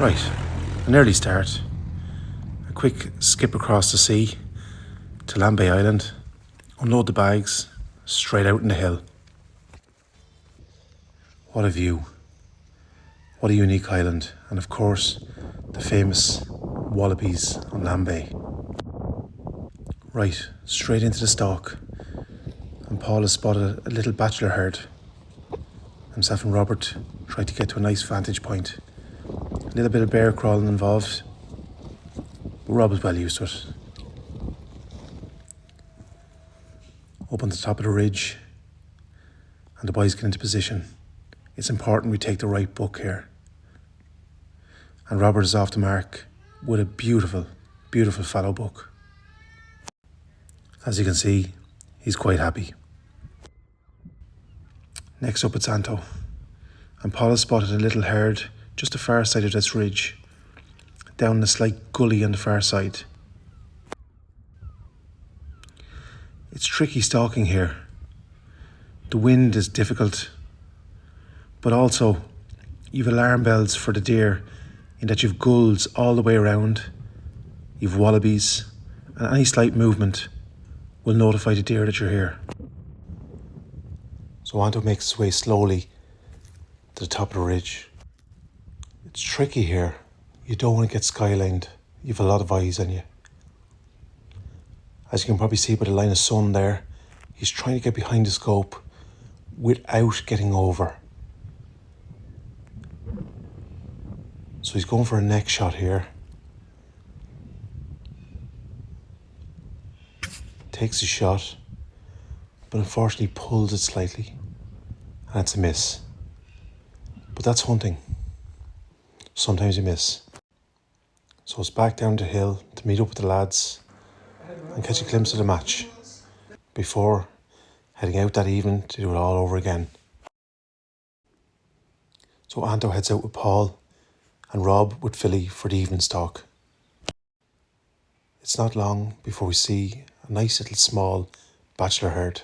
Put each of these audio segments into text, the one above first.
Right, an early start, a quick skip across the sea to Lambay Island, unload the bags, straight out in the hill. What a view, what a unique island, and of course the famous wallabies on Lambay. Right, straight into the stalk, and Paul has spotted a little bachelor herd. Himself and Robert tried to get to a nice vantage point. A little bit of bear crawling involved, but Rob is well used to it. Up on the top of the ridge, and the boys get into position. It's important we take the right buck here. And Robert is off the mark with a beautiful, beautiful fallow buck. As you can see, he's quite happy. Next up it's Anto, and Paul has spotted a little herd just the far side of this ridge, down a slight gully on the far side. It's tricky stalking here. The wind is difficult, but also you've alarm bells for the deer in that you've gulls all the way around, you've wallabies, and any slight movement will notify the deer that you're here. So Anto makes his way slowly to the top of the ridge. It's tricky here. You don't want to get skylined. You've a lot of eyes on you. As you can probably see by the line of sun there, he's trying to get behind the scope without getting over. So he's going for a neck shot here. Takes a shot, but unfortunately pulls it slightly, and it's a miss. But that's hunting. Sometimes you miss. So it's back down the hill to meet up with the lads and catch a glimpse of the match before heading out that evening to do it all over again. So Anto heads out with Paul and Rob with Philly for the evening stalk. It's not long before we see a nice little small bachelor herd.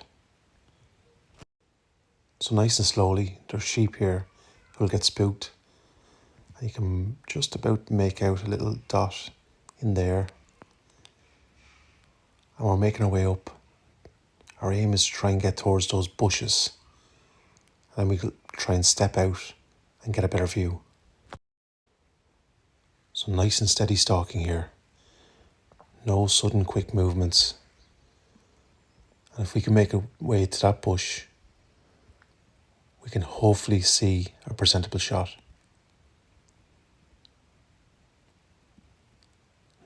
So nice and slowly, there's sheep here who'll get spooked, and you can just about make out a little dot in there. And we're making our way up. Our aim is to try and get towards those bushes, and then we try and step out and get a better view. So nice and steady stalking here. No sudden quick movements. And if we can make a way to that bush, we can hopefully see a presentable shot.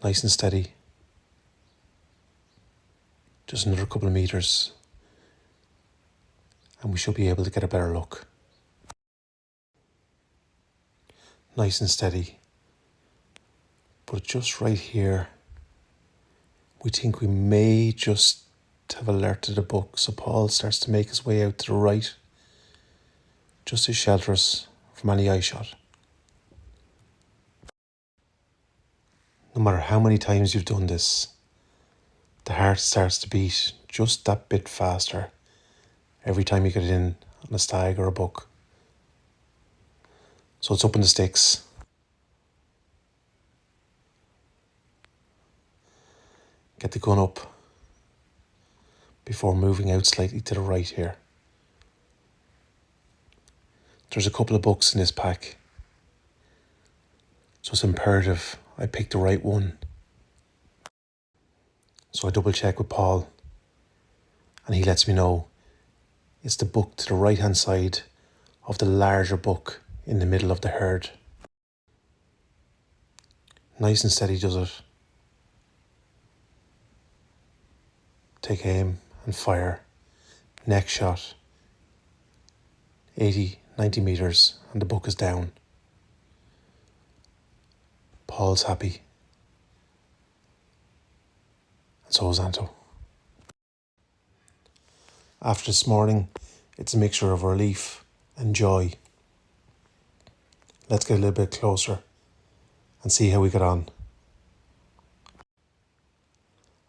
Nice and steady. Just another couple of meters, and we should be able to get a better look. Nice and steady. But just right here, we think we may just have alerted the buck, so Paul starts to make his way out to the right, just to shelter us from any eye shot. No matter how many times you've done this, the heart starts to beat just that bit faster every time you get it in on a stag or a buck. So it's up in the sticks. Get the gun up before moving out slightly to the right here. There's a couple of bucks in this pack, so it's imperative I pick the right one. So I double check with Paul, and he lets me know it's the buck to the right hand side of the larger buck in the middle of the herd. Nice and steady does it. Take aim and fire. Neck shot. 80, 90 metres, and the buck is down. Paul's happy. And so is Anto. After this morning, it's a mixture of relief and joy. Let's get a little bit closer and see how we get on.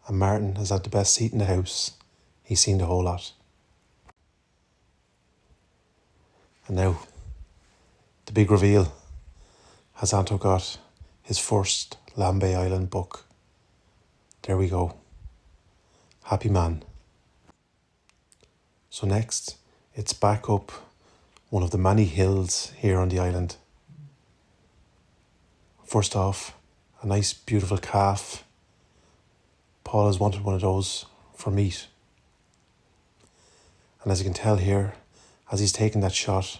And Martin has had the best seat in the house. He's seen the whole lot. And now, the big reveal. as Anto got his first Lambay Island buck. There we go. Happy man. So next, it's back up one of the many hills here on the island. First off, a nice beautiful calf. Paul has wanted one of those for meat. And as you can tell here, as he's taking that shot,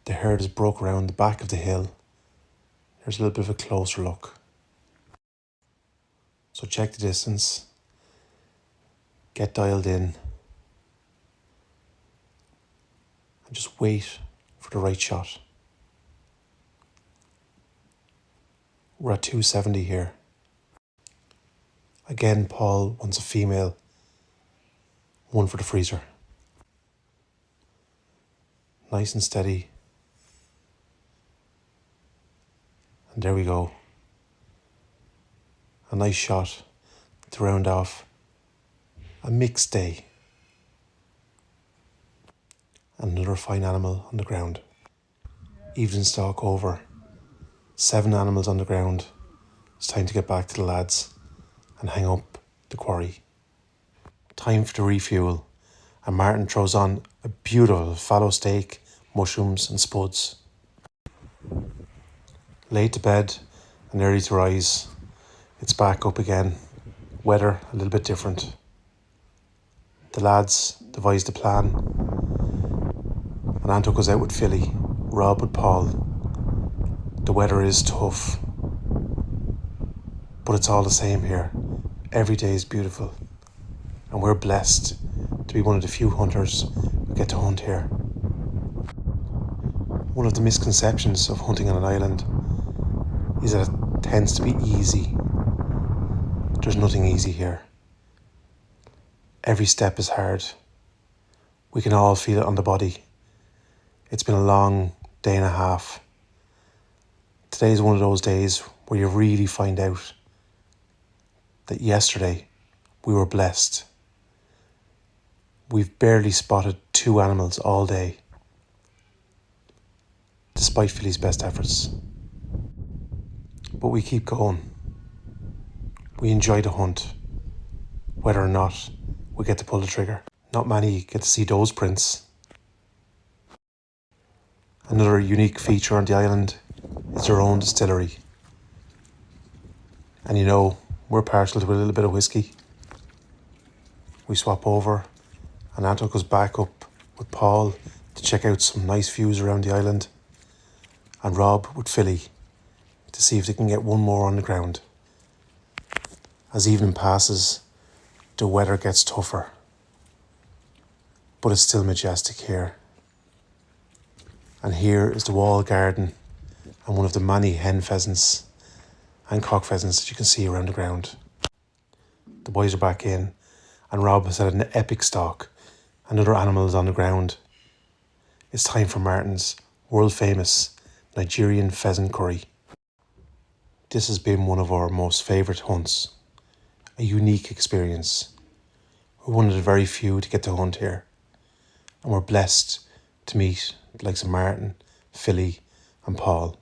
the herd is broke around the back of the hill. Here's a little bit of a closer look. So check the distance, get dialed in, and just wait for the right shot. We're at 270 here. Again, Paul wants a female, one for the freezer. Nice and steady. And there we go. A nice shot to round off a mixed day. Another fine animal on the ground. Evening stalk over. 7 animals on the ground. It's time to get back to the lads and hang up the quarry. Time for the refuel, and Martin throws on a beautiful fallow steak, mushrooms and spuds. Late to bed and early to rise, it's back up again. Weather a little bit different. The lads devised a plan, and Anto goes out with Philly, Rob with Paul. The weather is tough, but it's all the same here. Every day is beautiful, and we're blessed to be one of the few hunters who get to hunt here. One of the misconceptions of hunting on an island is that it tends to be easy. There's nothing easy here. Every step is hard. We can all feel it on the body. It's been a long day and a half. Today is one of those days where you really find out that yesterday we were blessed. We've barely spotted 2 animals all day, despite Philly's best efforts. But we keep going. We enjoy the hunt, whether or not we get to pull the trigger. Not many get to see those prints. Another unique feature on the island is their own distillery. And you know, we're partial to a little bit of whiskey. We swap over, and Anto goes back up with Paul to check out some nice views around the island, and Rob with Philly to see if they can get one more on the ground. As evening passes, the weather gets tougher, but it's still majestic here. And here is the wall garden and one of the many hen pheasants and cock pheasants that you can see around the ground. The boys are back in, and Rob has had an epic stalk, and other animals on the ground. It's time for Martin's world famous Nigerian pheasant curry. This has been one of our most favourite hunts, a unique experience. We're one of the very few to get to hunt here, and we're blessed to meet the likes of Martin, Philly and Paul.